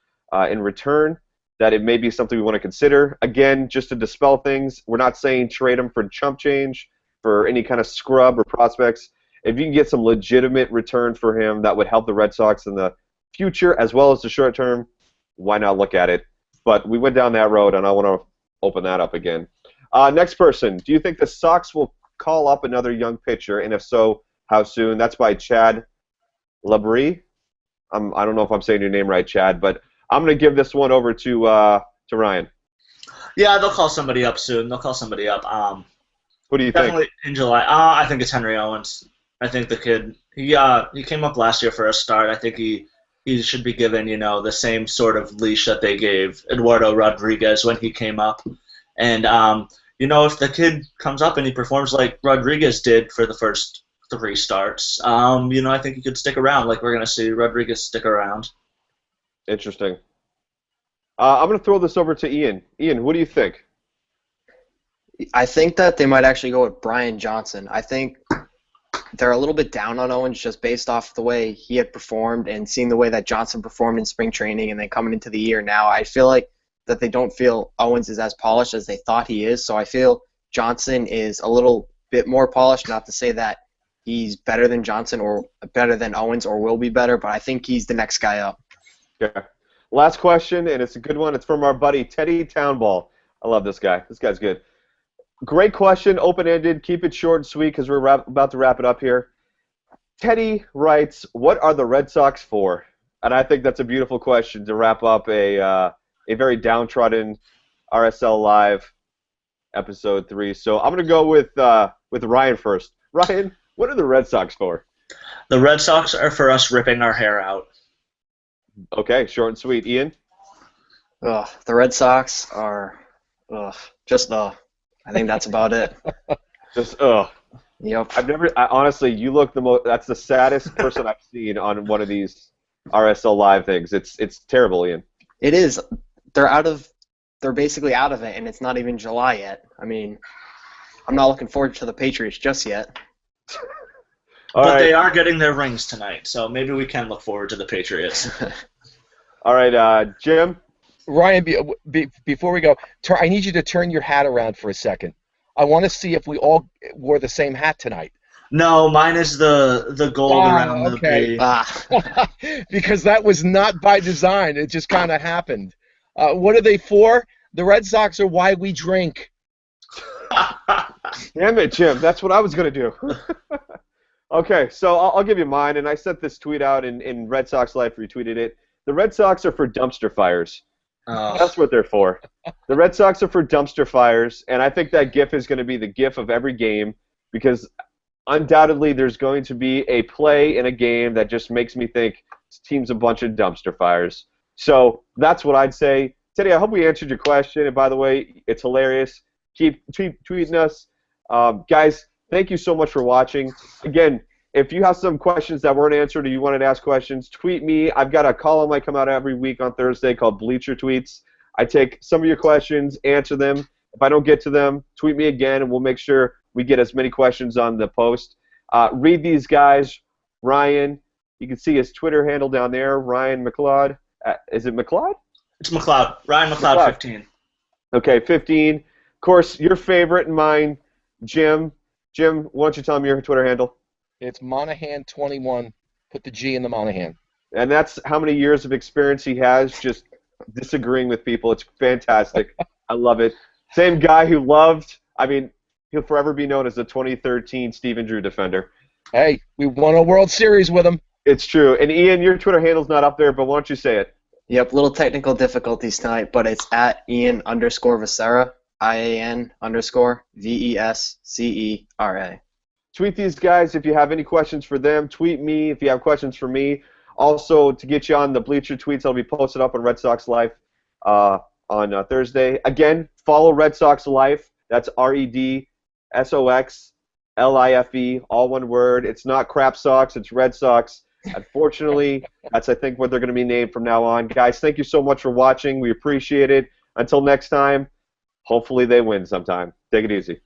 B: in return, that it may be something we want to consider. Again, just to dispel things, we're not saying trade him for chump change, for any kind of scrub or prospects. If you can get some legitimate return for him that would help the Red Sox in the future as well as the short term, why not look at it? But we went down that road, and I want to open that up again. Next person, do you think the Sox will call up another young pitcher, and if so, how soon? That's by Chad Labrie. I don't know if I'm saying your name right, Chad, but I'm going to give this one over to Ryan.
C: Yeah, they'll call somebody up soon. They'll call somebody up.
B: Who do you
C: definitely
B: think?
C: In July. I think it's Henry Owens. I think the kid, he came up last year for a start. I think he should be given, the same sort of leash that they gave Eduardo Rodriguez when he came up. And, if the kid comes up and he performs like Rodriguez did for the first 3 starts, I think he could stick around. Like we're going to see Rodriguez stick around.
B: Interesting. I'm going to throw this over to Ian. Ian, what do you think?
A: I think that they might actually go with Brian Johnson. I think they're a little bit down on Owens just based off the way he had performed and seeing the way that Johnson performed in spring training and then coming into the year now. I feel like that they don't feel Owens is as polished as they thought he is. So I feel Johnson is a little bit more polished. Not to say that he's better than Johnson or better than Owens or will be better, but I think he's the next guy up.
B: Okay. Last question, and it's a good one. It's from our buddy Teddy Townball. I love this guy. This guy's good. Great question, open-ended. Keep it short and sweet because we're about to wrap it up here. Teddy writes, "What are the Red Sox for?" And I think that's a beautiful question to wrap up a very downtrodden RSLive episode 3. So I'm going to go with Ryan first. Ryan, what are the Red Sox for?
C: The Red Sox are for us ripping our hair out.
B: Okay, short and sweet. Ian?
A: The Red Sox are just I think that's about it.
B: Just
A: Yep.
B: Honestly, you look the most. That's the saddest person I've seen on one of these RSLive things. It's terrible, Ian.
A: It is. They're basically out of it, and it's not even July yet. I mean, I'm not looking forward to the Patriots just yet.
C: But they are getting their rings tonight, so maybe we can look forward to the Patriots.
B: All right, Jim?
D: Ryan, before we go, I need you to turn your hat around for a second. I want to see if we all wore the same hat tonight.
C: No, mine is the gold around the
D: B. Because that was not by design. It just kind of happened. What are they for? The Red Sox are why we drink.
B: Damn it, Jim. That's what I was going to do. Okay, so I'll give you mine, and I sent this tweet out in RedSoxLife, retweeted it. The Red Sox are for dumpster fires.
C: Oh.
B: That's what they're for. The Red Sox are for dumpster fires, and I think that GIF is going to be the GIF of every game because undoubtedly there's going to be a play in a game that just makes me think this team's a bunch of dumpster fires. So that's what I'd say. Teddy, I hope we answered your question, and by the way, it's hilarious. Keep tweeting us. Guys, thank you so much for watching. Again, if you have some questions that weren't answered or you wanted to ask questions, tweet me. I've got a column I come out every week on Thursday called Bleacher Tweets. I take some of your questions, answer them. If I don't get to them, tweet me again, and we'll make sure we get as many questions on the post. Read these guys. Ryan, you can see his Twitter handle down there, Ryan McLeod. Is it McLeod?
C: It's McLeod. Ryan McLeod, 15.
B: Okay, 15. Of course, your favorite and mine, Jim. Jim, why don't you tell me your Twitter handle?
D: It's Monahan21. Put the G in the Monahan.
B: And that's how many years of experience he has just disagreeing with people. It's fantastic. I love it. Same guy who he'll forever be known as the 2013 Stephen Drew defender.
D: Hey, we won a World Series with him.
B: It's true. And Ian, your Twitter handle's not up there, but why don't you say it?
A: Yep, little technical difficulties tonight, but it's at Ian_Vesera, IAN_VESCERA.
B: Tweet these guys if you have any questions for them. Tweet me if you have questions for me. Also, to get you on the Bleacher Tweets, that'll be posted up on RedSoxLife on Thursday. Again, follow RedSoxLife. That's RedSoxLife, all one word. It's not Crap Sox, it's Red Sox. Unfortunately, that's, I think, what they're going to be named from now on. Guys, thank you so much for watching. We appreciate it. Until next time, hopefully they win sometime. Take it easy.